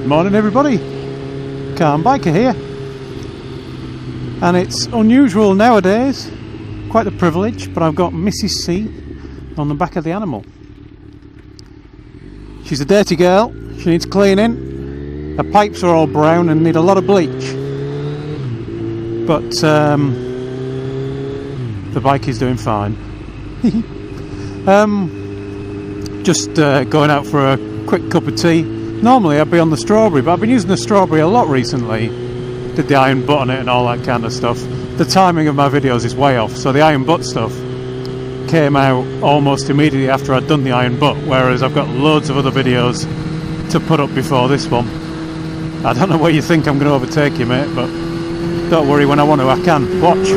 Good morning everybody, Calm Biker here, and it's unusual nowadays, quite a privilege, but I've got Mrs. C on the back of the animal. She's a dirty girl, she needs cleaning, her pipes are all brown and need a lot of bleach, but the bike is doing fine. Just going out for a quick cup of tea. Normally I'd be on the strawberry, but I've been using the strawberry a lot recently. Did the iron butt on it and all that kind of stuff. The timing of my videos is way off, so the iron butt stuff came out almost immediately after I'd done the iron butt, whereas I've got loads of other videos to put up before this one. I don't know where you think I'm going to overtake you, mate, but don't worry, when I want to I can. Watch.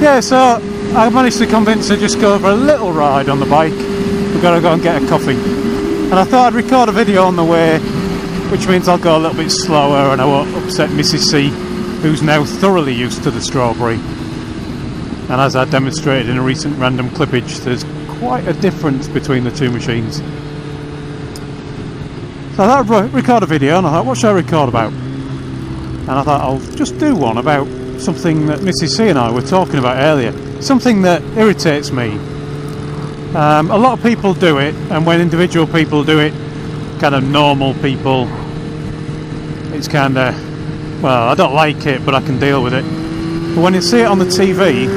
Yeah, so I managed to convince her just go for a little ride on the bike. We've got to go and get a coffee. And I thought I'd record a video on the way, which means I'll go a little bit slower and I won't upset Mrs. C, who's now thoroughly used to the strawberry. And as I demonstrated in a recent random clippage, there's quite a difference between the two machines. So I thought I'd record a video, and I thought, what should I record about? And I thought I'll just do one about something that Mrs. C and I were talking about earlier. Something that irritates me. A lot of people do it, and when individual people do it, kind of normal people, it's kind of, well, I don't like it, but I can deal with it. But when you see it on the TV,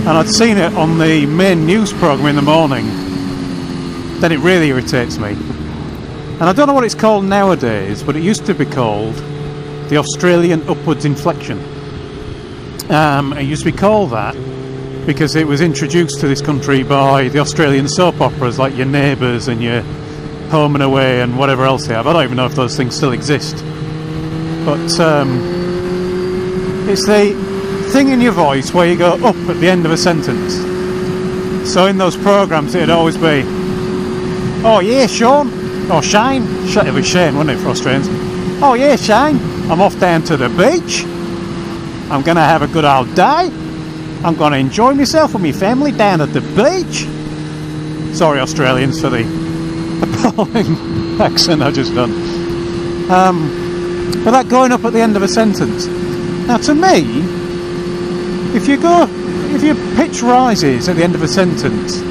and I'd seen it on the main news programme in the morning, then it really irritates me. And I don't know what it's called nowadays, but it used to be called the Australian upwards inflection. It used to be called that because it was introduced to this country by the Australian soap operas like Your Neighbours and Your Home and Away and whatever else they have. I don't even know if those things still exist. But it's the thing in your voice where you go up at the end of a sentence. So in those programmes it'd always be, oh yeah, Sean, or Shane, it was Shane, wasn't it, for Australians? Oh yeah, Shane, I'm off down to the beach. I'm going to have a good old day. I'm going to enjoy myself with my family down at the beach. Sorry, Australians, for the appalling accent I just done. But that going up at the end of a sentence. Now, to me, if your pitch rises at the end of a sentence,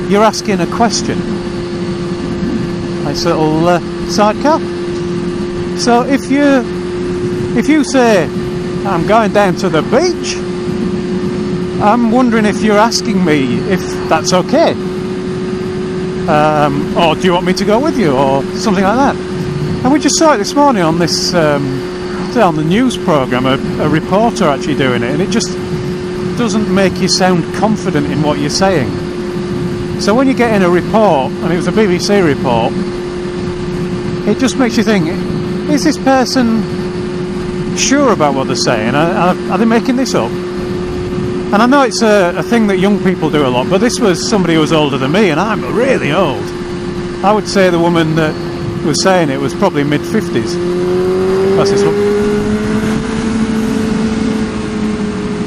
you're asking a question. Nice little sidecar. So if you say, I'm going down to the beach, I'm wondering if you're asking me if that's okay, or do you want me to go with you, or something like that. And we just saw it this morning on this on the news programme, a reporter actually doing it, and it just doesn't make you sound confident in what you're saying. So when you get in a report, and it was a BBC report, it just makes you think, is this person sure about what they're saying? Are they making this up? And I know it's a thing that young people do a lot, but this was somebody who was older than me, and I'm really old. I would say the woman that was saying it was probably mid-50s. That's this one.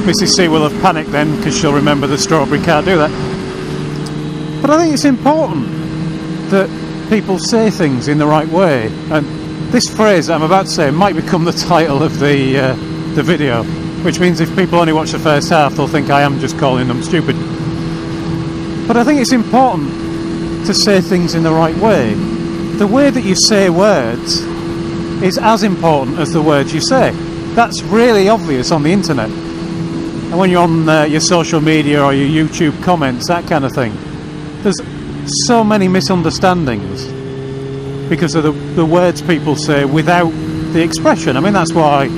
Mrs. C will have panicked then, because she'll remember the strawberry can't do that. But I think it's important that people say things in the right way, and this phrase that I'm about to say might become the title of the video, which means if people only watch the first half, they'll think I am just calling them stupid. But I think it's important to say things in the right way. The way that you say words is as important as the words you say. That's really obvious on the internet. And when you're on your social media or your YouTube comments, that kind of thing, there's so many misunderstandings because of the words people say without the expression. I mean, that's why,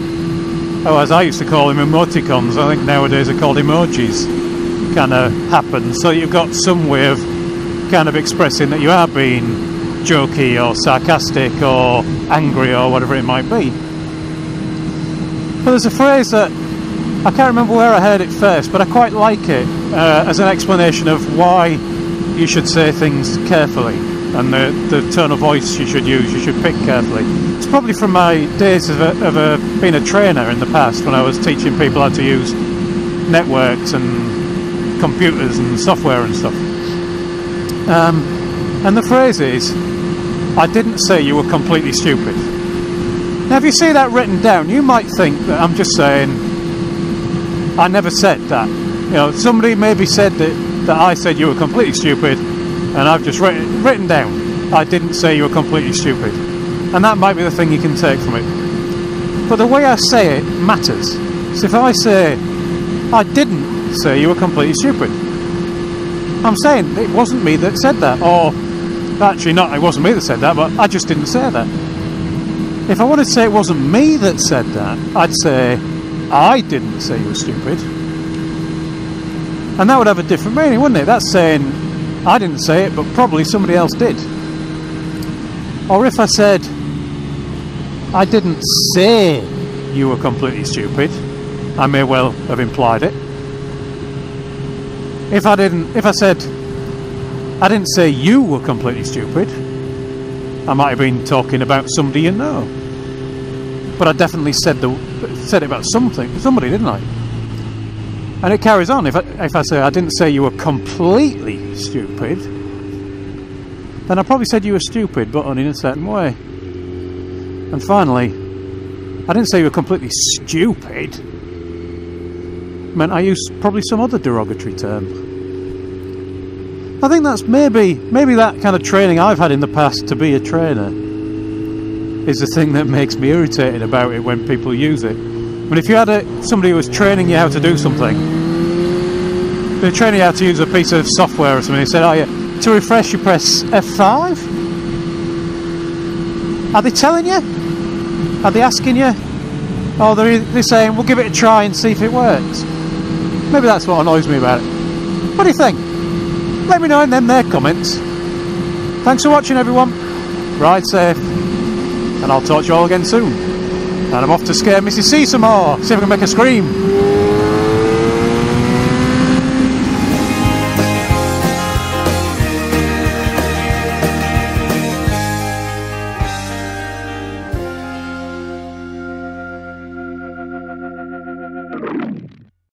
as I used to call them, emoticons, I think nowadays are called emojis, kind of happen. So you've got some way of kind of expressing that you are being jokey or sarcastic or angry or whatever it might be. But there's a phrase that I can't remember where I heard it first, but I quite like it as an explanation of why you should say things carefully. And the tone of voice you should use, you should pick carefully. It's probably from my days of being a trainer in the past, when I was teaching people how to use networks and computers and software and stuff. And the phrase is, I didn't say you were completely stupid. Now if you see that written down, you might think that I'm just saying I never said that. You know, somebody maybe said that I said you were completely stupid, and I've just written down I didn't say you were completely stupid. And that might be the thing you can take from it. But the way I say it matters. So if I say I didn't say you were completely stupid, I'm saying it wasn't me that said that. Or actually not, it wasn't me that said that, but I just didn't say that. If I wanted to say it wasn't me that said that, I'd say I didn't say you were stupid. And that would have a different meaning, wouldn't it? That's saying I didn't say it, but probably somebody else did. Or if I said I didn't say you were completely stupid, I may well have implied it. If I said I didn't say you were completely stupid, I might have been talking about somebody you know. But I definitely said it about somebody, didn't I? And it carries on. If I say I didn't say you were completely stupid, then I probably said you were stupid, but only in a certain way. And finally, I didn't say you were completely stupid. Meant I used probably some other derogatory term. I think that's maybe that kind of training I've had in the past to be a trainer is the thing that makes me irritated about it when people use it. But if you had somebody who was training you how to do something, they're training you how to use a piece of software or something, they said, oh yeah, to refresh you press F5? Are they telling you? Are they asking you? Or they're saying, we'll give it a try and see if it works? Maybe that's what annoys me about it. What do you think? Let me know in them there comments. Thanks for watching everyone. Ride safe. And I'll talk to you all again soon. And I'm off to scare Mrs. C some more. See if I can make her scream.